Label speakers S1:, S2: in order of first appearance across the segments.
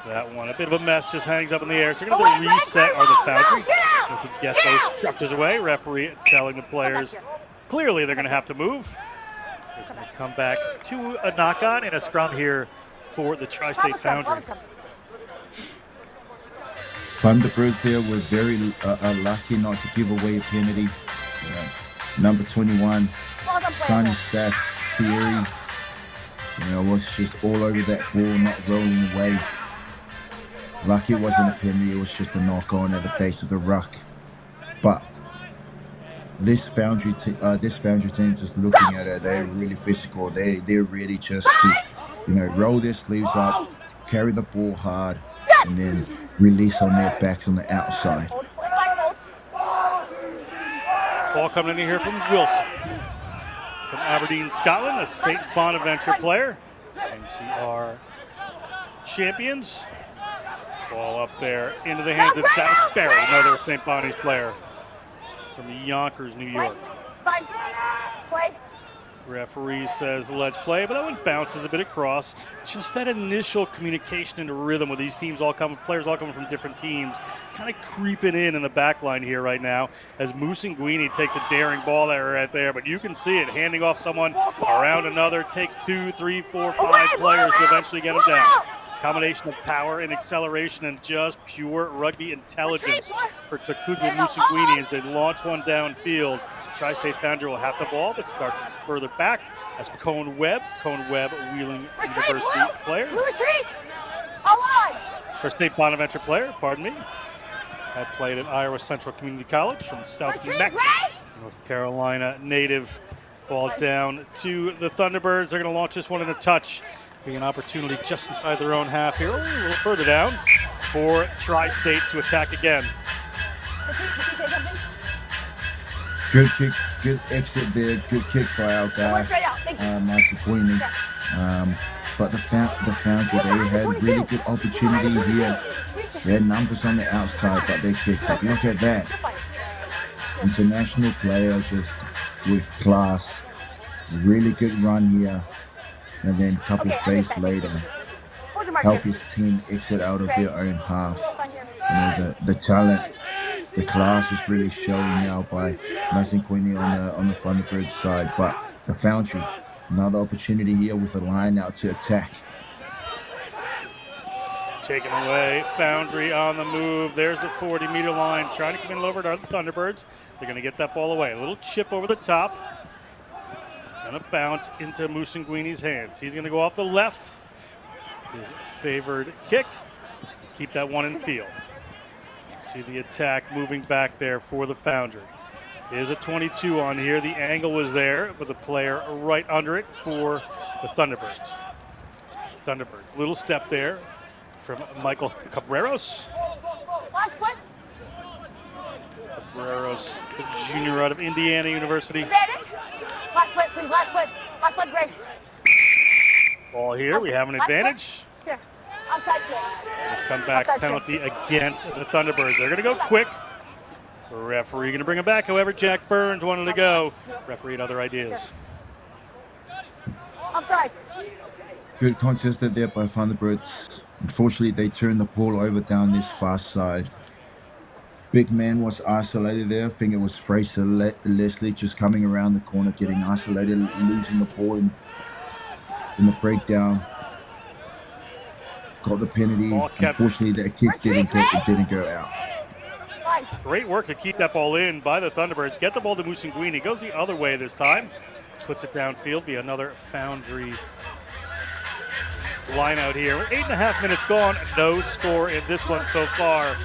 S1: That one, a bit of a mess, just hangs up in the air. So they're going to have to reset or the Foundry. They have to get those structures away. Referee telling the players clearly they're going to have to move. It's going to come back to a knock-on and a scrum here for the Tri-State Foundry.
S2: Thunderbirds there were very lucky not to give away a penalty. Number 21, Sonny Staff Theory, was just all over that ball, not rolling away. Lucky it wasn't a penalty, it was just a knock-on at the base of the ruck. But this Foundry team, just looking at it, they're really physical. They're ready just to, roll their sleeves up, carry the ball hard, and then release on their backs on the outside.
S1: Ball coming in here from Wilson. From Aberdeen, Scotland, a St. Bonaventure player. NCR champions. Ball up there into the hands of Dennis Barry, another St. Bonnie's player from Yonkers, New York. Referee says, let's play, but that one bounces a bit across. Just that initial communication into rhythm with these teams players all coming from different teams, kind of creeping in the back line here right now as Musinguini takes a daring ball there right there, but you can see it handing off someone around another, takes 2, 3, 4, 5 players to eventually get him down. Combination of power and acceleration and just pure rugby intelligence for Takuzwa Musinguini as they launch one downfield. Tri-State Foundry will have the ball, but starts further back as Cone Webb, Wheeling University player. Or State Bonaventure player, pardon me. Had played at Iowa Central Community College from South Meck, North Carolina native. Ball down to the Thunderbirds. They're going to launch this one in a touch. Being an opportunity just inside their own half here. A little further down for Tri-State to attack again.
S2: Good kick, good exit there, good kick by our guy, Michael Queenie. But the Foundry, they had really good opportunity here. They had numbers on the outside, but they kicked it. Look at that. International player just with class. Really good run here. And then a couple of phases later, help his team exit out of their own half. The talent, the class is really showing now by Mason Queenie on the Thunderbirds side. But the Foundry, another opportunity here with a line out to attack.
S1: Taken away, Foundry on the move. There's the 40-meter line, trying to come in over to the Thunderbirds. They're going to get that ball away. A little chip over the top. Going to bounce into Musinguini's hands. He's going to go off the left. His favored kick. Keep that one in field. See the attack moving back there for the Foundry. There's a 22 on here. The angle was there, but the player right under it for the Thunderbirds. Little step there from Michael Cabreros. Cabreros, a junior out of Indiana University.
S3: Last foot, please. Last foot, Greg.
S1: Ball here. We have an advantage.
S3: Here. Outside.
S1: Come back penalty against the Thunderbirds. They're going to go quick. Referee going to bring him back. However, Jack Burns wanted to go. Referee had other ideas.
S3: Offsides.
S2: Good contest there by Thunderbirds. Unfortunately, they turned the ball over down this far side. Big man was isolated there. I think it was Fraser Leslie just coming around the corner, getting isolated, losing the ball in the breakdown. Got the penalty. Unfortunately, that kick didn't go out.
S1: Great work to keep that ball in by the Thunderbirds. Get the ball to Musinguini. Goes the other way this time. Puts it downfield. Be another Foundry line out here. 8.5 minutes gone. No score in this one so far.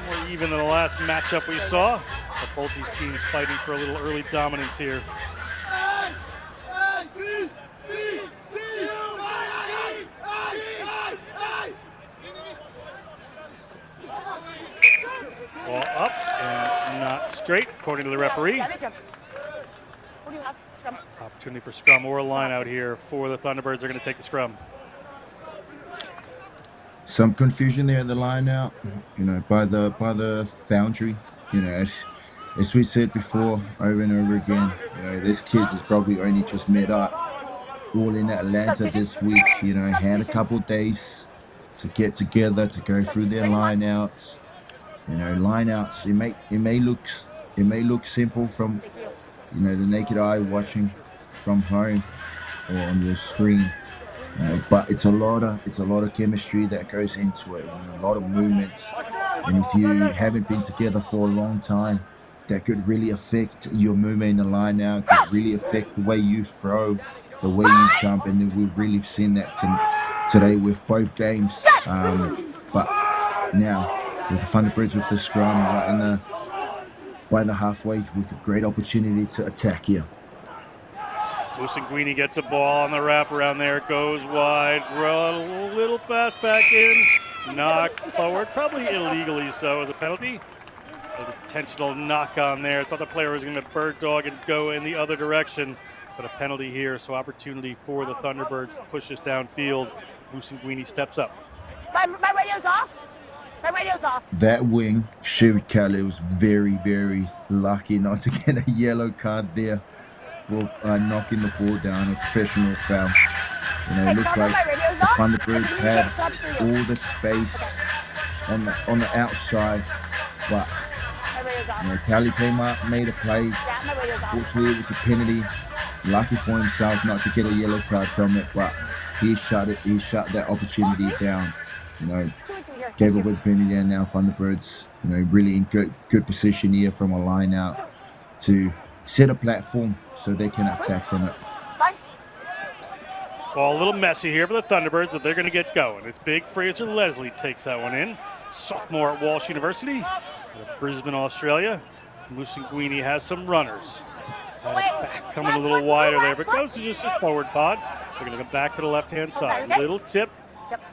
S1: More even than the last matchup we saw. But both these teams fighting for a little early dominance here. Ball up and not straight, according to the referee. Opportunity for scrum or a line out here for the Thunderbirds. They're going to take the scrum.
S2: Some confusion there in the line out, by the Foundry. As we said before, over and over again, this kids has probably only just met up, all in Atlanta this week. Had a couple days to get together, to go through their lineouts. You know, lineouts. It may look simple from the naked eye watching from home or on your screen. But it's a lot of chemistry that goes into it. A lot of movements, and if you haven't been together for a long time, that could really affect your movement in the line out. Could really affect the way you throw, the way you jump, and then we've really seen that today with both games. But now with the Thunderbirds with the scrum right in by the halfway with a great opportunity to attack here.
S1: Musanguini gets a ball on the wraparound there, goes wide, a little pass back in, knocked forward, probably illegally so as a penalty. An intentional knock on there. Thought the player was going to bird dog and go in the other direction, but a penalty here, so opportunity for the Thunderbirds to push this downfield. Musanguini steps up.
S3: My radio's off. My radio's off.
S2: That wing, Shiv Kelly, was very, very lucky not to get a yellow card there for knocking the ball down, a professional foul. It looks like the Thunderbirds had all the space on the outside, but Kelly came up, made a play. Fortunately, it was a penalty. Lucky for himself not to get a yellow card from it, but he shut that opportunity down. Gave away the penalty, and now Thunderbirds, really in good position here from a line out to set a platform so they can attack from it.
S1: Well, a little messy here for the Thunderbirds, but they're going to get going. It's big. Fraser Leslie takes that one in. Sophomore at Walsh University, Brisbane, Australia. Musanguini has some runners. Back coming a little wider there, but goes to just his forward pod. They're going to go back to the left-hand side. Little tip,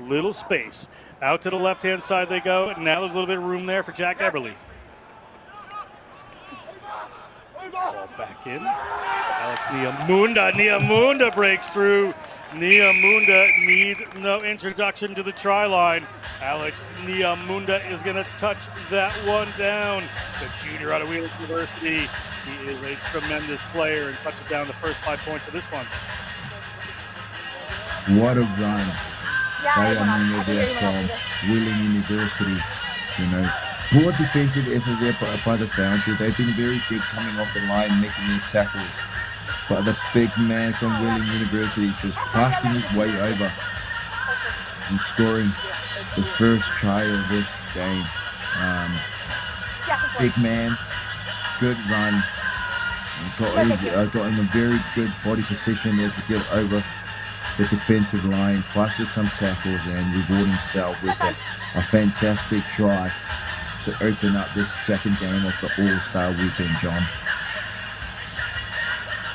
S1: little space. Out to the left-hand side they go, and now there's a little bit of room there for Jack Eberle. Ball back in. Alex Niamunda breaks through. Niamunda needs no introduction to the try line. Alex Niamunda is going to touch that one down. The junior out of Wheeler University. He is a tremendous player and touches down the first 5 points of this one.
S2: What a run by Niamunda there from Wheeler University. Poor defensive effort there by the Foundry. They've been very good coming off the line, making their tackles. But the big man from Wheeler University is just busting his way over and scoring the first try of this game. Big man, good run. Got in a very good body position there to get over the defensive line, busted some tackles, and reward himself with a fantastic try to open up this second game of the All-Star Weekend, John.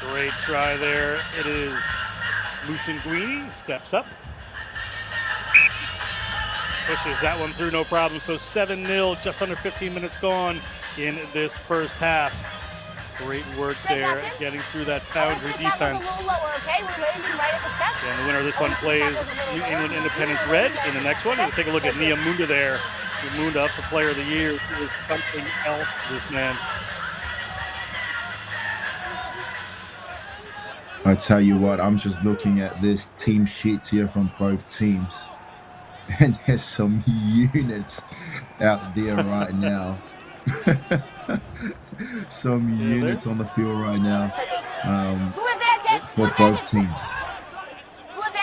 S1: Great try there. It is Musanguini, steps up. Pushes that one through, no problem. So 7-0, just under 15 minutes gone in this first half. Great work there, getting through that Foundry defense. And the winner of this one plays New England Independence Red in the next one. We'll take a look at Niamunda there. Niamunda up for Player of the Year. He was something else for this man.
S2: I tell you what, I'm just looking at this team sheets here from both teams, and there's some units out there right now. Some units on the field right now for both teams.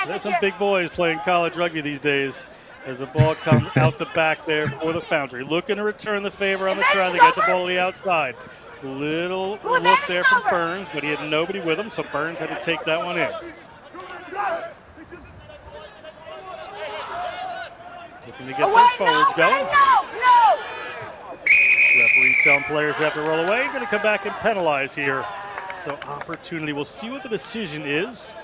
S1: There's some big boys playing college rugby these days as the ball comes out the back there for the Foundry. Looking to return the favor on the try. They get the ball to the outside. Little look there from Burns, but he had nobody with him, so Burns had to take that one in. Looking to get their forwards going. Referee telling players they have to roll away. Going to come back and penalize here. So opportunity. We'll see what the decision is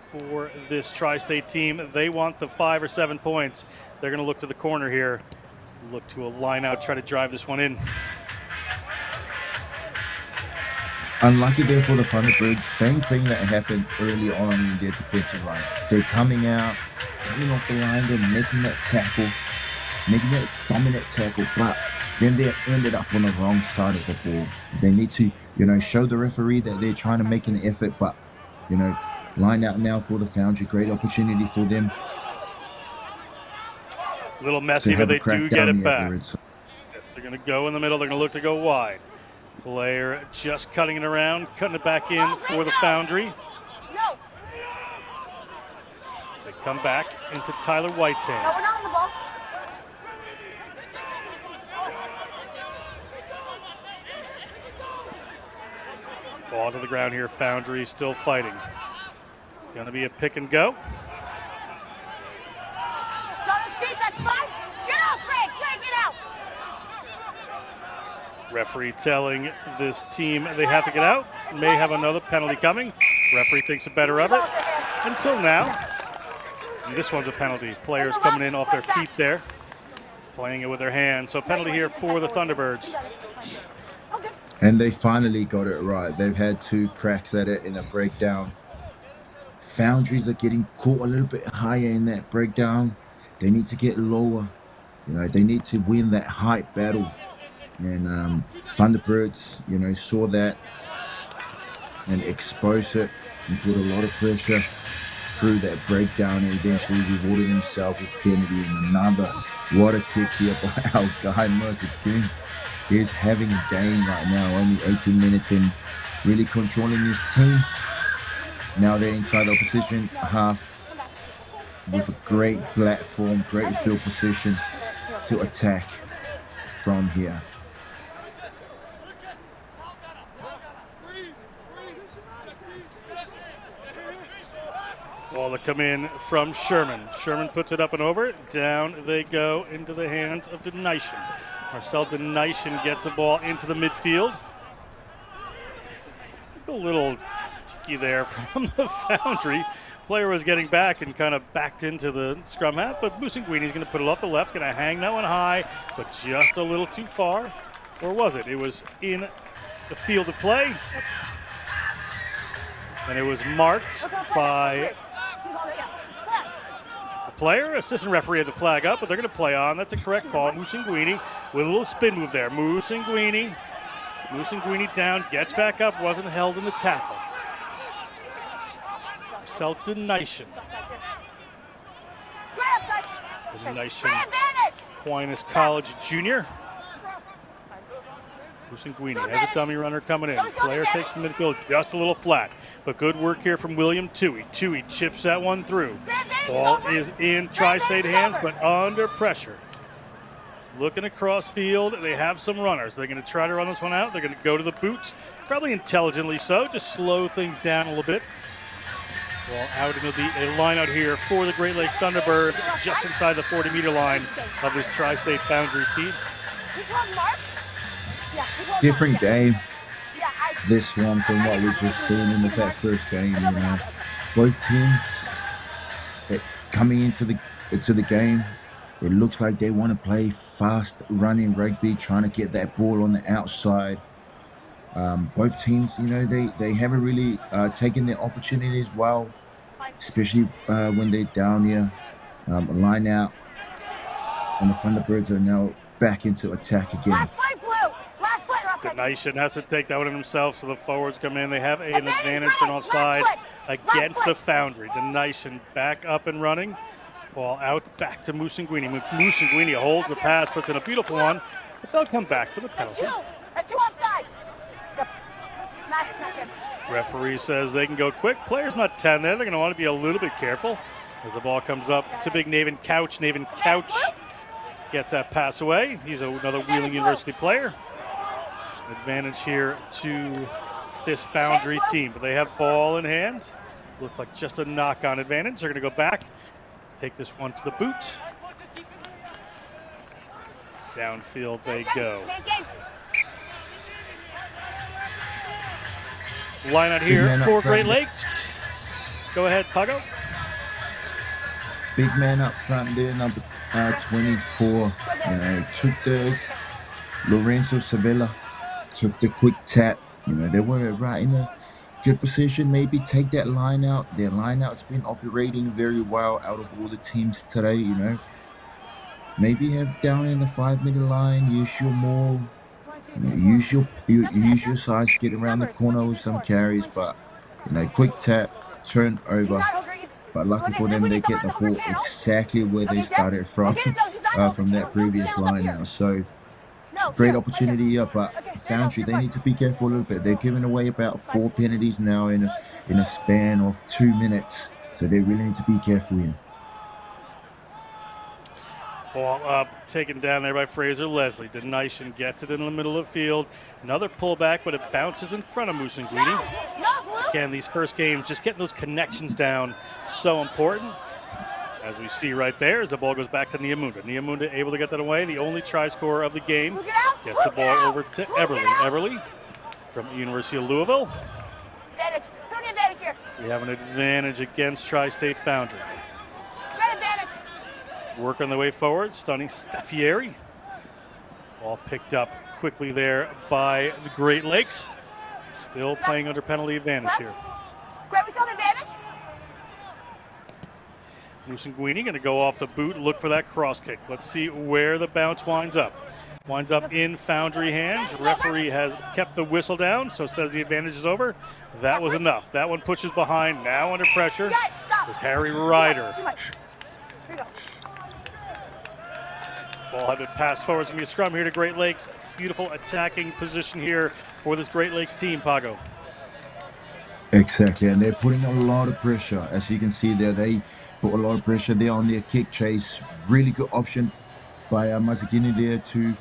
S1: for this Tri-State team. They want the 5 or 7 points. They're going to look to the corner here. Look to a line out, try to drive this one in.
S2: Unlucky there for the Thunderbirds. Same thing that happened early on in their defensive line. They're coming off the line, they're making that tackle, making that dominant tackle, but then they ended up on the wrong side of the ball. They need to, show the referee that they're trying to make an effort, but, line out now for the Foundry. Great opportunity for them
S1: A little
S2: to
S1: messy, but
S2: have a
S1: they do get
S2: crackdown
S1: it
S2: here.
S1: back.
S2: It's
S1: Yes, they're going to go in the middle. They're going to look to go wide. Player just cutting it around, cutting it back in for the Foundry.
S3: No.
S1: They come back into Tyler White's
S3: No, we're
S1: hands.
S3: not on the ball.
S1: Ball to the ground here. Foundry still fighting. It's going to be a pick and go.
S3: Go to Steve, that's fine. Get out, Greg. Greg, get out.
S1: Referee telling this team they have to get out. May have another penalty coming. Referee thinks the better of it. Until now. And this one's a penalty. Players coming in off their feet there. Playing it with their hands. So penalty here for the Thunderbirds.
S3: Okay.
S2: And they finally got it right. They've had 2 cracks at it in a breakdown. Foundries are getting caught a little bit higher in that breakdown. They need to get lower. You know, they need to win that height battle. And Thunderbirds, you know, saw that and exposed it and put a lot of pressure through that breakdown and eventually rewarded themselves with penalty. And another water kick here by our guy Mercer King. He's having a game right now, only 18 minutes in, really controlling his team. Now they're inside the opposition half with a great platform, great field position to attack from here.
S1: Ball to come in from Sherman. Sherman puts it up and over. Down they go into the hands of Denishin. Marcel Denishin gets the ball into the midfield. A little cheeky there from the Foundry. Player was getting back and kind of backed into the scrum half, but Musinguini's going to put it off the left, going to hang that one high, but just a little too far. Or was it? It was in the field of play. And it was marked by the player. Assistant referee had the flag up, but they're going to play on. That's a correct call. Musinguini with a little spin move there. Musinguini down, gets back up, wasn't held in the tackle. Marcel Denishin. Denishin, Aquinas College junior. Musinguini has a dummy runner coming in. Player takes the midfield just a little flat, but good work here from William Toohey. Toohey chips that one through. Ball is in Tri-State hands, but under pressure. Looking across field, they have some runners. They're going to try to run this one out. They're going to go to the boot, probably intelligently so, just slow things down a little bit. Well, out it'll be a line out here for the Great Lakes Thunderbirds, just inside the 40-meter line of this Tri-State Foundry team.
S2: Different game, this one, from what we've just seen in that first game. You know, both teams coming into the game, it looks like they want to play fast running rugby, trying to get that ball on the outside. Both teams, you know, they haven't really taken their opportunities well, especially when they're down here, line out, and the Thunderbirds are now back into attack again.
S1: Denishin has to take that one in himself, so the forwards come in. They have an advantage from offside against the Foundry. Denishin back up and running. Ball out back to Musinguini. Musinguini holds the pass, puts in a beautiful one, but they'll come back for the penalty.
S3: That's 2 offsides.
S1: Referee says they can go quick. Player's not 10 there. They're going to want to be a little bit careful as the ball comes up to big Naven Couch. Naven Couch gets that pass away. He's another Wheeling University player. Advantage here to this Foundry team, but they have ball in hand. Look like just a knock-on advantage. They're going to go back, take this one to the boot. Downfield they go. Line out here for Great Lakes. Go ahead, Pago.
S2: Big man up front there, number 24. Took the Lorenzo Savella. Took the quick tap. You know, they were right in a good position. Maybe take that line out. Their line out's been operating very well out of all the teams today. You know, maybe have down in the 5-meter line. Use your maul. You know, use your size to get around the corner with some carries. But you know, quick tap, turn over, But lucky for them, they get the ball exactly where they started from that previous line out. So great opportunity here, but Foundry, they need to be careful a little bit. They're giving away about 4 penalties now in a span of 2 minutes. So they really need to be careful here.
S1: Ball up, taken down there by Fraser Leslie. Denison gets it in the middle of the field. Another pullback, but it bounces in front of Musanguini. Again, these first games, just getting those connections down, so important. As we see right there, as the ball goes back to Niamunda. Niamunda able to get that away. The only try scorer of the game gets the ball over to Eberly. Eberly from the University of Louisville. We have an advantage against Tri-State Foundry. Work on the way forward, stunning Staffieri. Ball picked up quickly there by the Great Lakes. Still playing under penalty advantage here. Musanguini going to go off the boot, look for that cross kick. Let's see where the bounce winds up. Winds up in Foundry hands. Referee has kept the whistle down, so says the advantage is over. That was enough. That one pushes behind. Now under pressure is Harry Ryder. Ball had been passed forward. It's going to be a scrum here to Great Lakes. Beautiful attacking position here for this Great Lakes team, Pago.
S2: Exactly, and they're putting a lot of pressure. As you can see there, they put a lot of pressure there on their kick chase. Really good option by Mazagini there to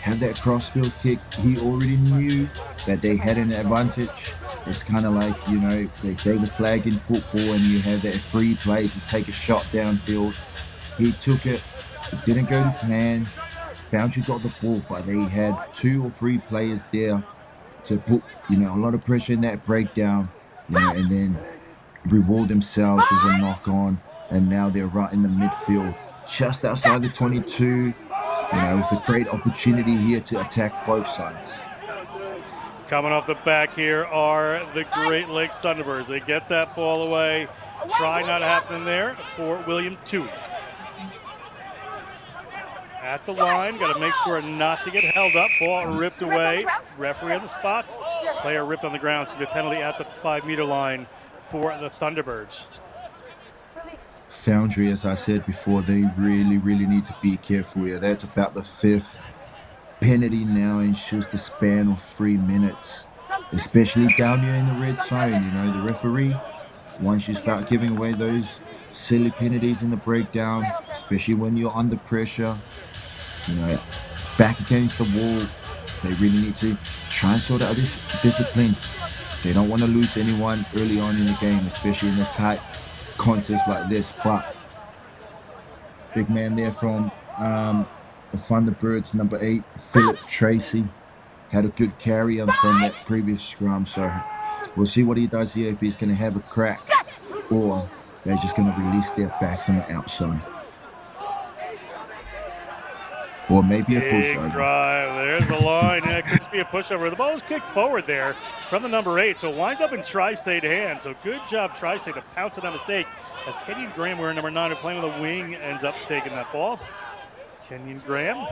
S2: have that crossfield kick. He already knew that they had an advantage. It's kind of like, you know, they throw the flag in football and you have that free play to take a shot downfield. He took it. It didn't go to plan. Foundry got the ball, but they had 2 or 3 players there to put, you know, a lot of pressure in that breakdown, you know, and then reward themselves with a knock on. And now they're right in the midfield, just outside the 22, you know, with a great opportunity here to attack both sides.
S1: Coming off the back here are the Great Lakes Thunderbirds. They get that ball away. Try not to happen there for William Tui. At the line, got to make sure not to get held up. Ball ripped away. Referee on the spot. Player ripped on the ground. So the penalty at the 5-meter line for the Thunderbirds.
S2: Foundry, as I said before, they really, really need to be careful here. That's about the 5th penalty now in just the span of 3 minutes, especially down here in the red zone. You know, the referee, once you start giving away those silly penalties in the breakdown, especially when you're under pressure, you know, back against the wall, they really need to try and sort out this discipline. They don't want to lose anyone early on in the game, especially in a tight contest like this. But big man there from the Thunderbirds, number 8, Philip Tracy, had a good carry on from that previous scrum. So we'll see what he does here, if he's going to have a crack or they're just going to release their backs on the outside. Or maybe a pushover.
S1: Drive. There's the line. Yeah, it could just be a pushover. The ball was kicked forward there from the number 8, so it winds up in Tri-State hands. So good job, Tri-State, to pounce on that mistake. As Kenyon Graham, wearing number 9, playing with a wing, ends up taking that ball. Kenyon Graham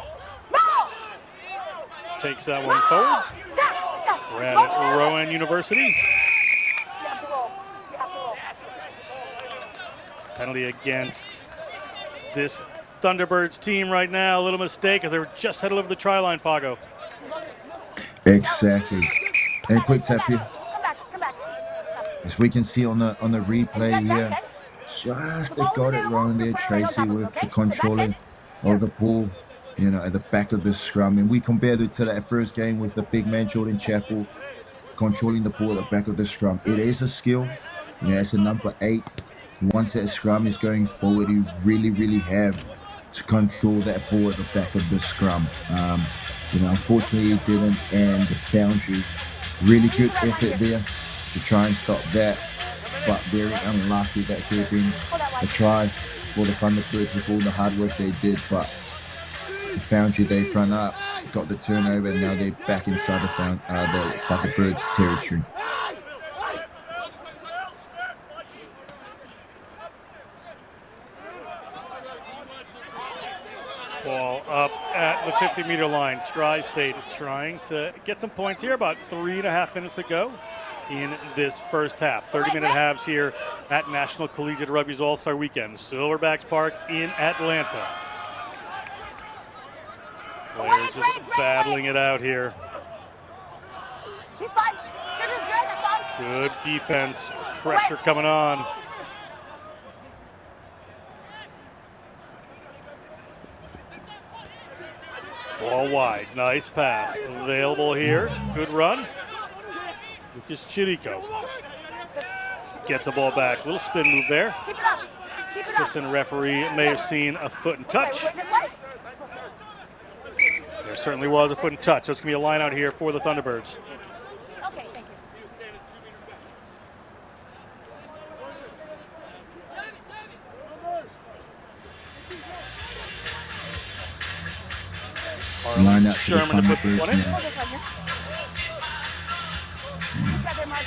S1: takes that one forward. We're at Rowan University. Penalty against this Thunderbirds team right now. A little mistake as they were just headed over the try line, Pago.
S2: Exactly. And quick tap here. As we can see on the replay here, just they got it wrong there, Tracy, with the controlling of the ball, you know, at the back of the scrum. And we compared it to that first game with the big man Jordan Chappell controlling the ball at the back of the scrum. It is a skill. You know, as a number 8, once that scrum is going forward, you really, really have to control that ball at the back of the scrum. You know, unfortunately it didn't, and the Foundry, really good effort there to try and stop that, but very unlucky. That should have been a try for the Thunderbirds with all the hard work they did, but the Foundry, they front up, got the turnover, and now they're back inside the Thunderbirds territory.
S1: Ball up at the 50-meter line. Tri-State trying to get some points here. About 3.5 minutes to go in this first half. 30-minute halves here at National Collegiate Rugby's All-Star Weekend. Silverbacks Park in Atlanta. Players just battling it out here.
S3: He's fine. Shooter's good. That's fine.
S1: Good defense. Pressure coming on. Ball wide. Nice pass. Available here. Good run. Lucas Chirico gets the ball back. Little spin move there.
S3: Keep it up. Keep it up.
S1: Assistant referee may have seen a foot and touch.
S3: Okay, this way.
S1: There certainly was a foot and touch. So it's going to be a line out here for the Thunderbirds.
S3: Okay, thank you.
S2: Line up to the
S1: Sherman to put
S2: Thunderbirds
S1: one in.
S2: now.
S3: Hold this one here. Who's got their mark?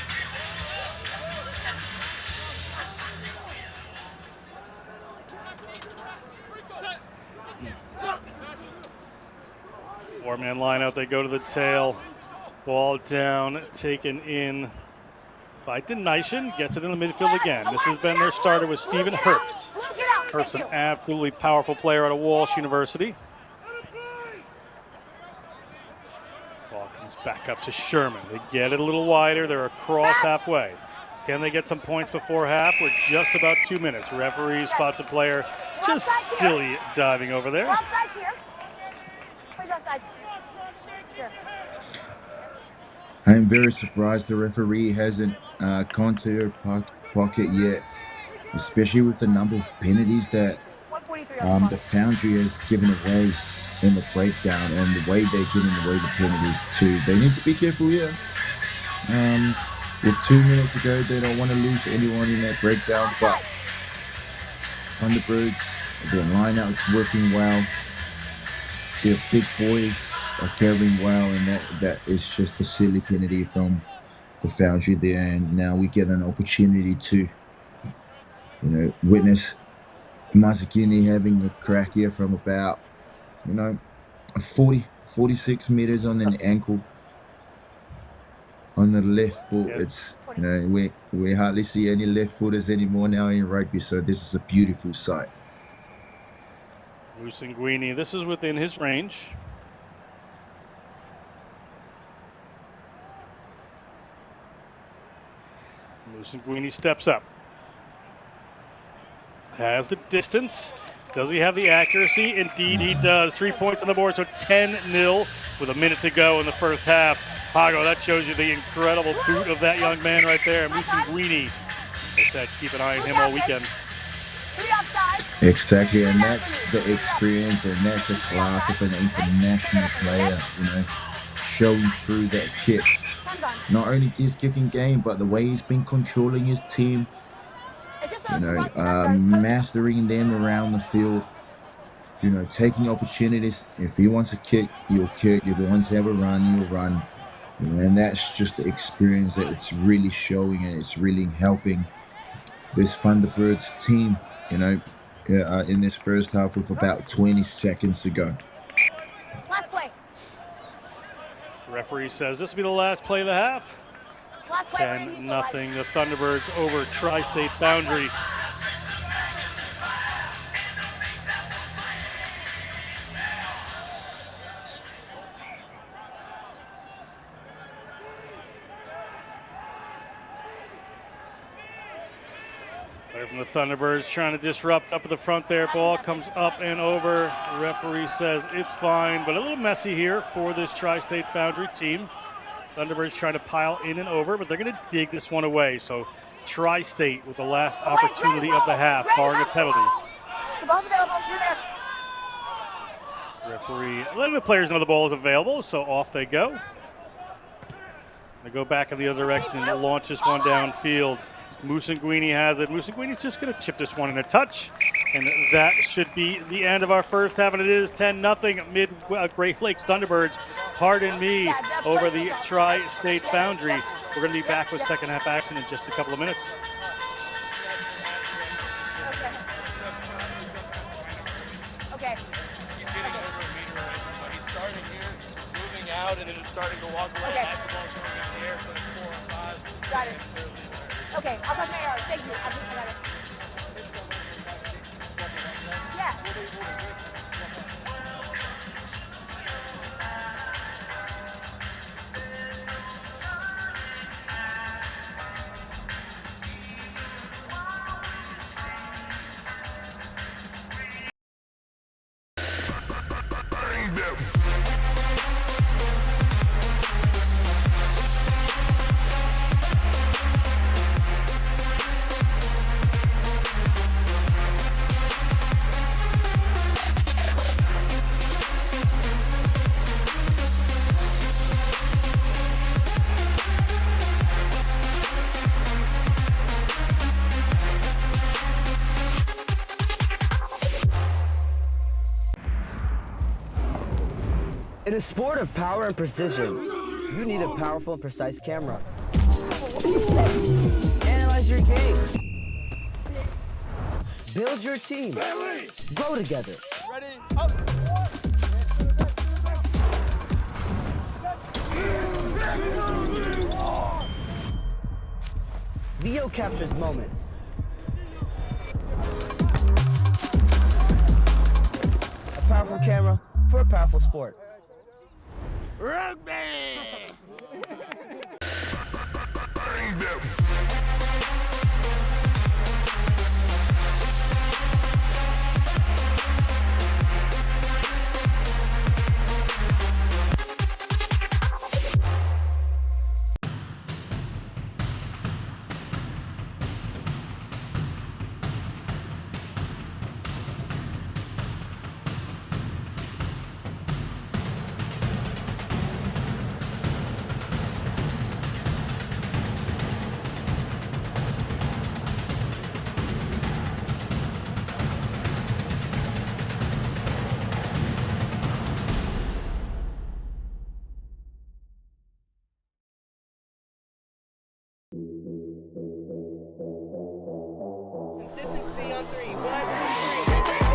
S1: Four-man line out. They go to the tail. Ball down, taken in by Denishin. Gets it in the midfield again. This has been their starter with Stephen Herbst.
S3: Luke, get out.
S1: Herbst, an
S3: Thank you.
S1: absolutely powerful player out of Walsh University. Ball comes back up to Sherman. They get it a little wider. They're across halfway. Can they get some points before half? We're just about 2 minutes. Referee spots a player just silly diving over there.
S3: Offsides here. Play both sides. Here.
S2: I'm very surprised the referee hasn't gone to her pocket yet, especially with the number of penalties that
S3: 143 on the
S2: the
S3: clock.
S2: Foundry has given away in the breakdown, and the way they're giving away the penalties too. They need to be careful here. With 2 minutes to go, they don't want to lose anyone in that breakdown, but Thunderbirds, their line-out's working well. Their big boys are carrying well, and that is just a silly penalty from the Foundry there. And now we get an opportunity to, witness Mazagini having a crack here from about, 46 meters on an ankle. On the left foot,
S1: Yep.
S2: it's, we hardly see any left footers anymore now in rugby, so this is a beautiful sight.
S1: Musanguini, this is within his range. Musanguini steps up. Has the distance. Does he have the accuracy? Indeed he does. 3 points on the board, so 10-0 with a minute to go in the first half. Pago, that shows you the incredible boot of that young man right there. Musanguini. They said keep an eye on him all weekend.
S3: 3 offside.
S2: Exactly, and that's the experience and that's the class of an international player, showing through that kick.
S3: Time's on.
S2: Not only his kicking game, but the way he's been controlling his team,
S3: It's just a
S2: mastering them around the field, taking opportunities. If he wants to kick, he'll kick. If he wants to have a run, he'll run. And that's just the experience that it's really showing, and it's really helping this Thunderbirds team, in this first half with about 20 seconds to go.
S3: Last play.
S1: Referee says this will be the last play of the half.
S3: Last play.
S1: 10-0. The Thunderbirds over Tri-State Foundry. Player from the Thunderbirds trying to disrupt up at the front there. Ball comes up and over. The referee says it's fine, but a little messy here for this Tri-State Foundry team. Thunderbirds trying to pile in and over, but they're going to dig this one away. So Tri-State with the last opportunity of the half, barring a penalty.
S3: The ball's available. You're there.
S1: Referee letting the players know the ball is available, so off they go. They go back in the other direction and launch this one downfield. Musanguini has it. Musanguini's just going to chip this one in a touch. And that should be the end of our first half, and it is 10-0 mid Great Lakes Thunderbirds. Pardon me, over the Tri-State Foundry. We're going to be back with second half action in just a couple of minutes.
S3: Okay.
S4: He's getting over a meter right, so he's starting here, moving out, out and then just starting to walk away.
S3: Okay.
S4: As the ball's going in the air, so it's 4 on 5.
S3: Got it. Okay, I'll talk to my AR. Thank you. I got it. Yeah.
S5: In a sport of power and precision, you need a powerful and precise camera. Analyze your game. Build your team. Grow together.
S4: Ready, up.
S5: Video captures moments. A powerful camera for a powerful sport.
S4: Rugby!
S5: Consistency on 3. 1, 2, 3.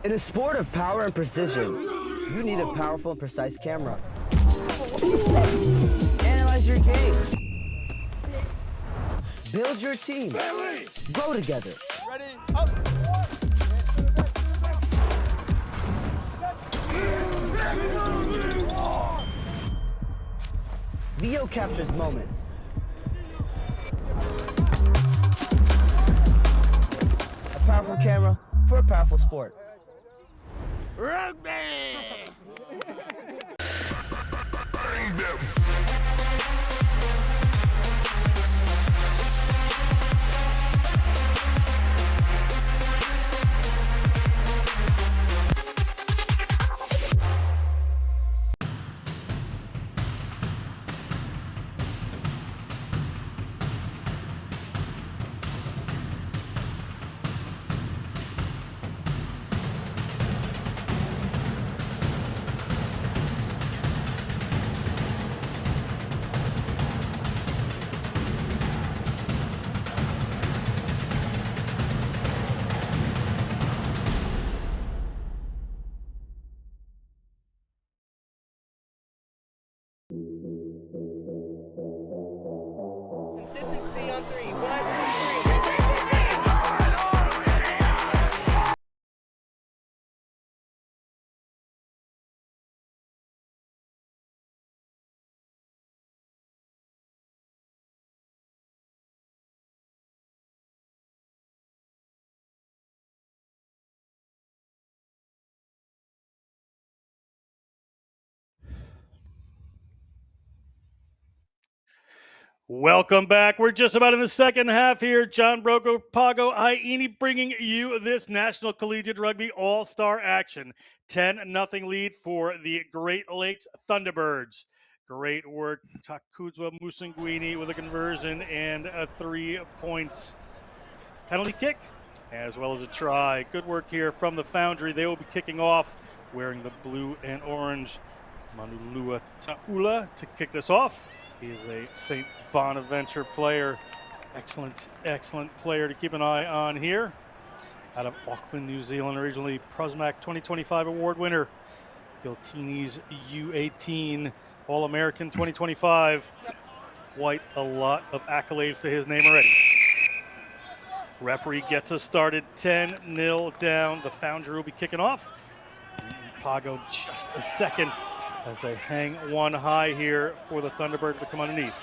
S5: In a sport of power and precision, you need a powerful and precise camera. Analyze your game. Build your team. Grow together.
S4: Ready, up.
S5: Video captures moments. A powerful camera for a powerful sport.
S4: Rugby!
S1: Welcome back. We're just about in the second half here. John Broco, Pago Aini bringing you this National Collegiate Rugby All-Star action. 10-0 lead for the Great Lakes Thunderbirds. Great work, Takuzwa Musanguini with a conversion and a 3-point penalty kick, as well as a try. Good work here from the Foundry. They will be kicking off wearing the blue and orange. Manulua Taula to kick this off. He is a St. Bonaventure player. Excellent, excellent player to keep an eye on here. Out of Auckland, New Zealand, originally Prosmac 2025 award winner. Giltini's U18 All-American 2025. Quite a lot of accolades to his name already. Referee gets us started 10-0 down. The Foundry will be kicking off. Pago just a second as they hang one high here for the Thunderbirds to come underneath.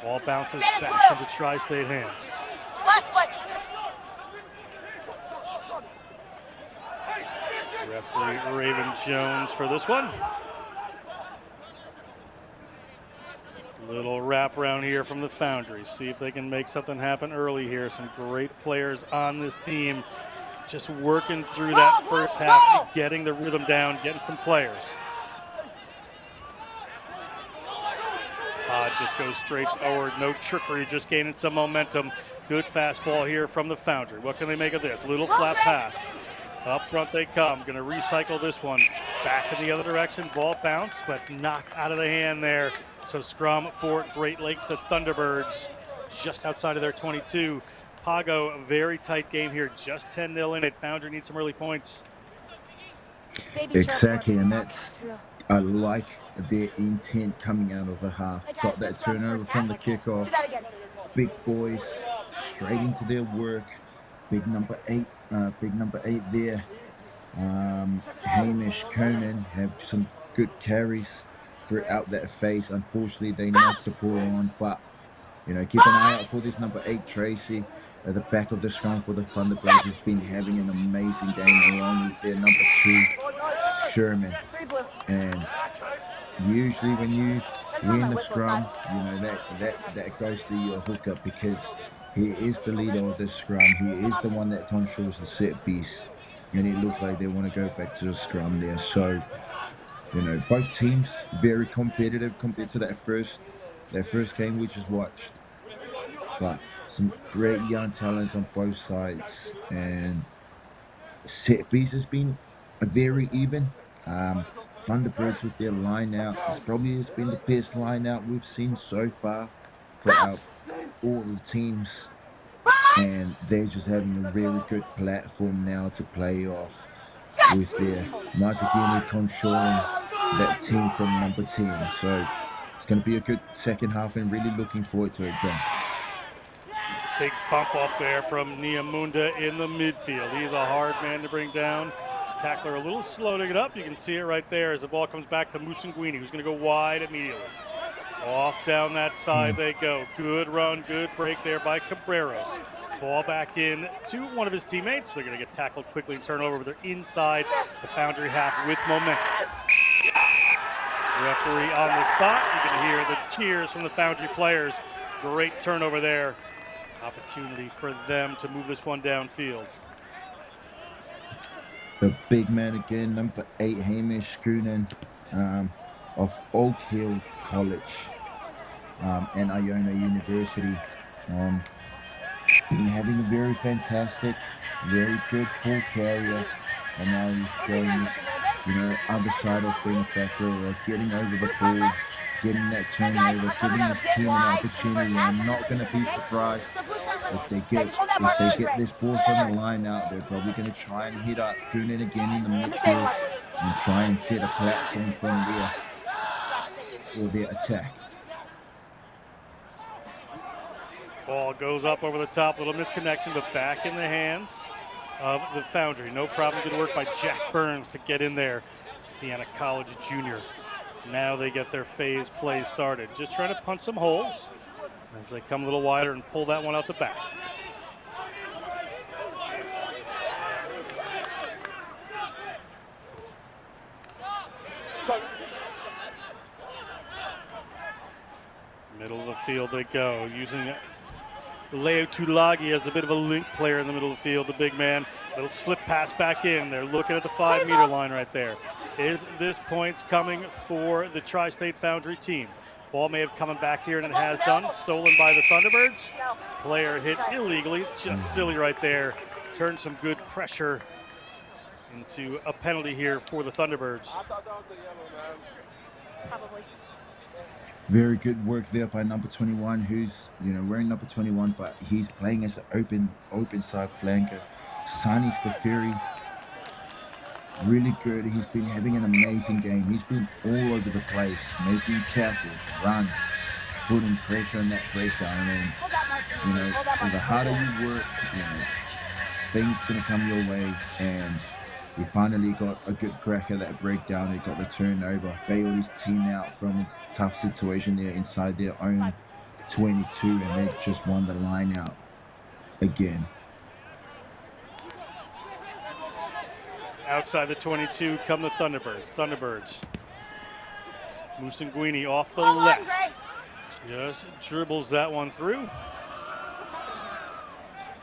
S1: Ball bounces back into Tri-State hands. Referee Raven Jones for this one. Little wraparound here from the Foundry. See if they can make something happen early here. Some great players on this team. Just working through that first half, getting the rhythm down, getting some players. Pod just goes straight forward, no trickery, just gaining some momentum. Good fastball here from the Foundry. What can they make of this? Little flat pass. Up front they come. Going to recycle this one. Back in the other direction. Ball bounced, but knocked out of the hand there. So scrum for Great Lakes, the Thunderbirds, just outside of their 22. Pago, a very tight game here. Just 10-0 in it. Foundry needs some early points.
S2: Exactly, and that's, I like their intent coming out of the half. Got that turnover from the kickoff. Big boys straight into their work. Big number eight there. Hamish, Conan have some good carries throughout that phase. Unfortunately, they knocked the ball on, but you know, keep an eye out for this number 8, Tracy. At the back of the scrum for the Thunderbirds has been having an amazing game, along with their number 2, Sherman. And usually when you win the scrum, you know, that goes to your hooker, because he is the leader of the scrum. He is the one that controls the set piece. And it looks like they want to go back to the scrum there. So, you know, both teams very competitive compared to that first game we just watched. But some great young talents on both sides, and set piece has been very even. Thunderbirds with their line out, this probably has been the best line out we've seen so far throughout all the teams, and they're just having a very good platform now to play off with their Mazagini controlling that team from number 10. So it's going to be a good second half, and really looking forward to it, John.
S1: Big bump up there from Niamunda in the midfield. He's a hard man to bring down. Tackler a little slow to get up. You can see it right there as the ball comes back to Musanguini, who's going to go wide immediately. Off down that side they go. Good run, good break there by Cabreros. Ball back in to one of his teammates. They're going to get tackled quickly and turn over, but they're inside the Foundry half with momentum. Referee on the spot. You can hear the cheers from the Foundry players. Great turnover there. Opportunity for them to move this one downfield.
S2: The big man again, number 8, Hamish Coonan, of Oak Hill College and Iona University. Been having a very fantastic, very good ball carrier, and now he's showing us, you know, other side of being a factor, getting over the ball, getting that turnover, giving his team an opportunity. I'm not going to be surprised if they get this ball from the line out. They're probably going to try and hit up Coonan again in the midfield and try and set a platform from there for their attack.
S1: Ball goes up over the top, little misconnection, but back in the hands of the Foundry. No problem, good work by Jack Burns to get in there. Siena College junior. Now they get their phase play started. Just trying to punch some holes as they come a little wider and pull that one out the back. Middle of the field they go, using Leo Tulagi as a bit of a link player in the middle of the field, the big man. Little slip pass back in. They're looking at the 5-meter line right there. Is this points coming for the Tri-State Foundry team? Ball may have come back here, and it has done. Stolen by the Thunderbirds. Player hit illegally. Just silly right there. Turned some good pressure into a penalty here for the Thunderbirds.
S3: Probably.
S2: Very good work there by number 21, who's wearing number 21, but he's playing as an open side flanker. Sonny Stafiri, really good. He's been having an amazing game. He's been all over the place, making tackles, runs, putting pressure on that breakdown. And the harder you work, things gonna come your way. And we finally got a good crack at that breakdown. It got the turnover, bailed his team out from its tough situation there inside their own 22, and they just won the line out again.
S1: Outside the 22 come the Thunderbirds. Musanguini off the left. Just dribbles that one through.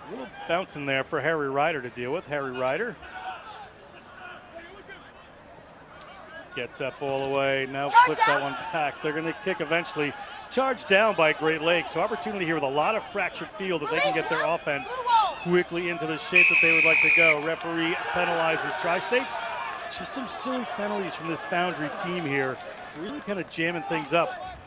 S1: A little bouncing there for Harry Ryder to deal with. Harry Ryder gets that ball away, now flips that one back. They're going to kick eventually. Charged down by Great Lakes. So opportunity here with a lot of fractured field that they can get their offense quickly into the shape that they would like to go. Referee penalizes Tri-States. Just some silly penalties from this Foundry team here. Really kind of jamming things up.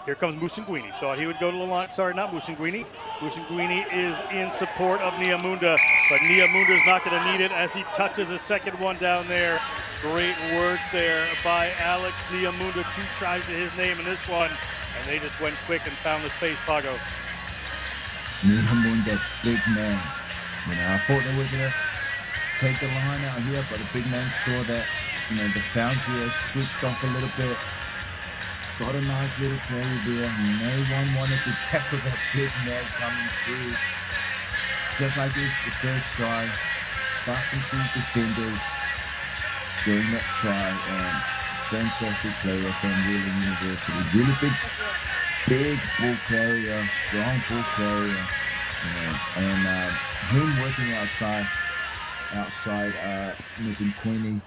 S1: Here comes Musanguini. Thought he would go to the line. Sorry, not Musanguini. Musanguini is in support of Niamunda, but Niamunda's not going to need it as he touches a second one down there. Great work there by Alex Niamunda. 2 tries to his name in this one, and they just went quick and found the space, Pago.
S2: Niamunda, big man. I thought they were going to take the line out here, but the big man saw that, the Foundry has switched off a little bit. Got a nice little carry there. No one wanted to tackle that big man coming through. Just like this, the third try. Busting through defenders. Scoring that try. And fantastic player from Wheeling University. Really big ball carrier. Strong ball carrier. And him working outside Musanguini,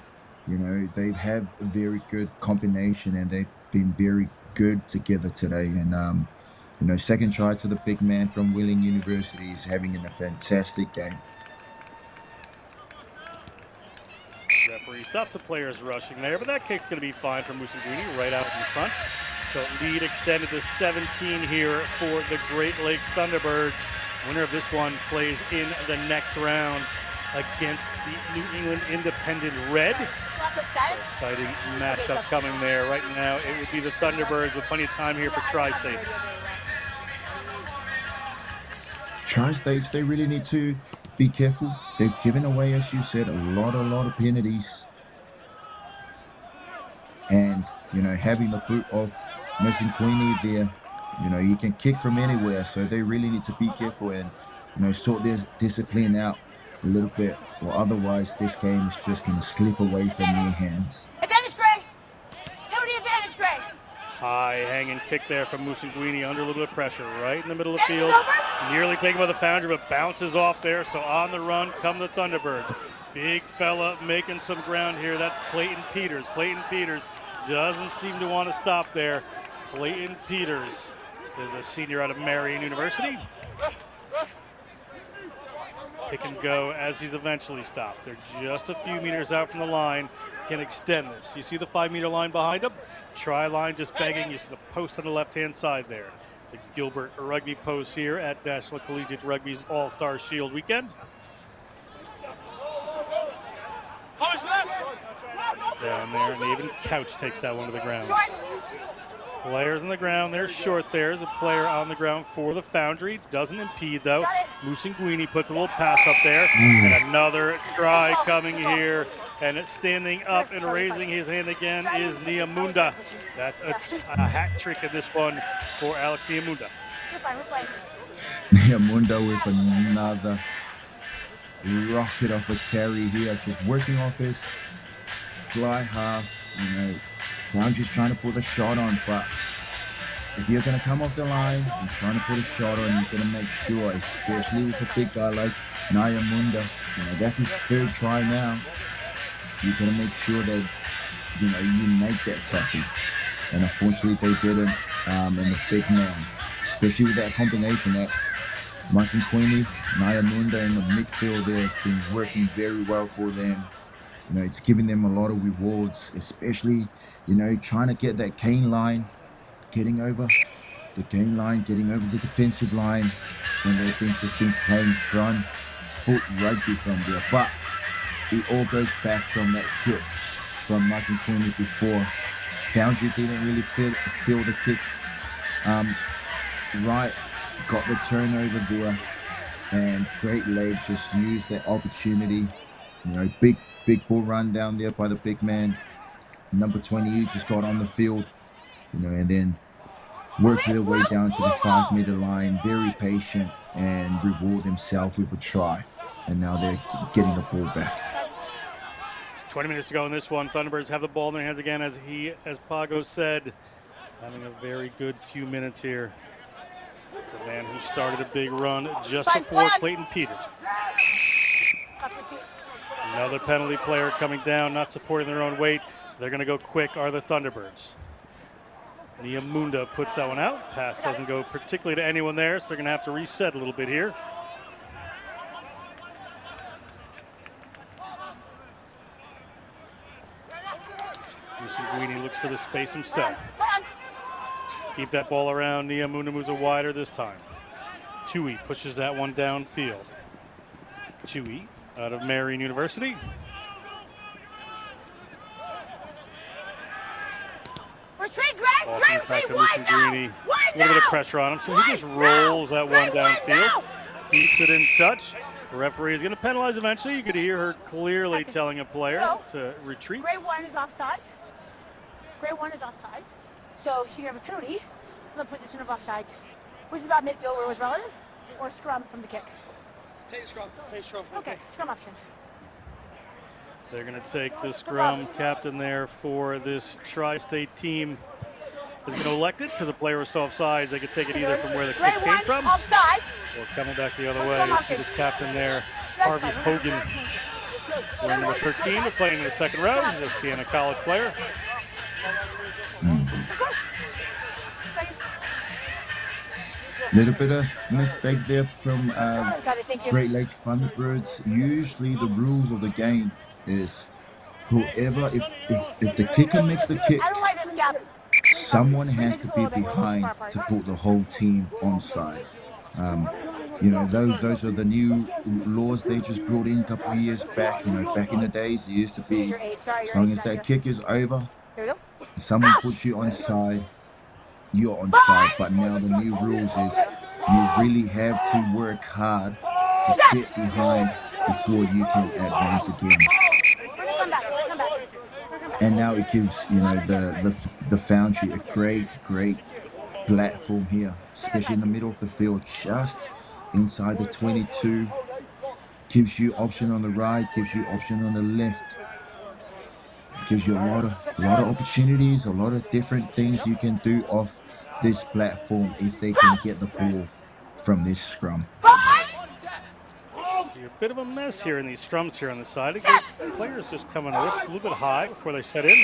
S2: they have a very good combination, and they've been very good together today. And second try to the big man from Wheeling University is having a fantastic game.
S1: Referee stops the players rushing there, but that kick's going to be fine for Musanguini right out in front. So lead extended to 17 here for the Great Lakes Thunderbirds. Winner of this one plays in the next round against the New England Independent Red. So exciting matchup coming there. Right now it would be the Thunderbirds with plenty of time here for Tri-States.
S2: Tri-States, they really need to be careful. They've given away, as you said, a lot of penalties. And, having the boot of Musanguini there, he can kick from anywhere. So they really need to be careful and, sort their discipline out a little bit, or otherwise this game is just going to slip away from their hands.
S3: Advantage, Greg! Give me the advantage, Greg!
S1: High hanging kick there from Musanguini under a little bit of pressure right in the middle of the field. Nearly taken by the Foundry, but bounces off there. So on the run come the Thunderbirds. Big fella making some ground here. That's Clayton Peters. Clayton Peters doesn't seem to want to stop there. Clayton Peters is a senior out of Marion University. Pick and go as he's eventually stopped. They're just a few meters out from the line. Can extend this. You see the 5-meter line behind him? Try line just begging. You see the post on the left-hand side there. The Gilbert Rugby post here at National Collegiate Rugby's All-Star Shield Weekend. Down there, and even Couch takes that one to the ground. Players on the ground, they're short. There's a player on the ground for the Foundry. Doesn't impede though. Musanguini puts a little pass up there. And another try coming here. And it's standing up and raising his hand again is Niamunda. That's a hat trick in this one for Alex Niamunda.
S2: Niamunda with another rocket off a carry here. Just working off his fly half. Foundry's trying to put the shot on, but if you're going to come off the line and trying to put a shot on, you're going to make sure, especially with a big guy like Nyamunda, that's his third try now. You're going to make sure that, you make that tackle. And unfortunately, they didn't. And the big man, especially with that combination, that Martin Queenie, Nyamunda in the midfield there has been working very well for them. It's giving them a lot of rewards, especially, trying to get that cane line, getting over the cane line, getting over the defensive line, and they've just been playing front foot rugby from there. But it all goes back from that kick from Martin Queenie before. Foundry didn't really feel the kick right, got the turnover there, and Great Lakes just used that opportunity. Big ball run down there by the big man. Number 20 just got on the field, and then worked their way down to the 5-meter line, very patient, and reward himself with a try. And now they're getting the ball back.
S1: 20 minutes to go in this one. Thunderbirds have the ball in their hands again, as Pago said, having a very good few minutes here. It's a man who started a big run just before Clayton Peters. Another penalty player coming down, not supporting their own weight. They're going to go quick, are the Thunderbirds. Nyamunda puts that one out. Pass doesn't go particularly to anyone there, so they're going to have to reset a little bit here. Guini looks for the space himself. Keep that ball around. Nyamunda moves it wider this time. Tui pushes that one downfield. Tui out of Marian University.
S3: Retreat, Greg.
S1: Ball comes back to Guini. A little bit of pressure on him, so he just rolls that one downfield. Keeps it in touch. The referee is going to penalize eventually. You could hear her clearly telling a player to retreat.
S3: Grade 1 is offsides. Grade 1 is offsides. So you have a penalty from the position of offsides. Was it about midfield where it was relative? Or scrum from the kick?
S4: Take scrum. Take scrum.
S3: Okay, scrum option.
S1: They're going to take the scrum captain there for this Tri-State team. Has been elected because the player was offsides. They could take it either from where the kick came from
S3: offsides.
S1: or coming back the other way. You see the captain there, Harvey Hogan, wearing number 13. They're playing in the second row. He's a Siena College player.
S2: Little bit of mistake there from Great Lakes Thunderbirds. Usually the rules of the game is whoever, if the kicker makes the kick, someone has to be behind to put the whole team onside. Those are the new laws they just brought in a couple of years back. Back in the days, it used to be as long as that kick is over, someone puts you onside, you're onside. But now the new rules is you really have to work hard to get behind before you can advance again. And now it gives the Foundry a great platform here, especially in the middle of the field, just inside the 22. Gives you option on the right, gives you option on the left. Gives you a lot of opportunities, a lot of different things you can do off this platform if they can get the ball from this scrum.
S1: A bit of a mess here in these scrums here on the side. The players just coming a little bit high before they set in.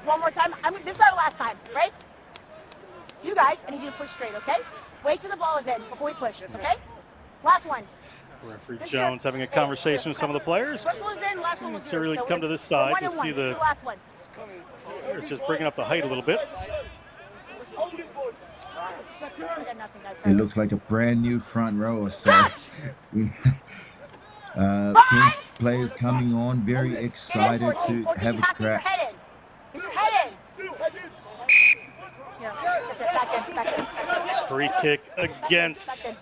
S3: One more time. This is our last time, right? You guys, I need you to push straight, okay? Wait till the ball is in before we push, okay? Last one.
S1: Referee Jones having a conversation with some of the players. To really come to this side to see the players just bringing up the height a little bit.
S2: It looks like a brand new front row. So players coming on, very excited to have a crack.
S1: Free kick against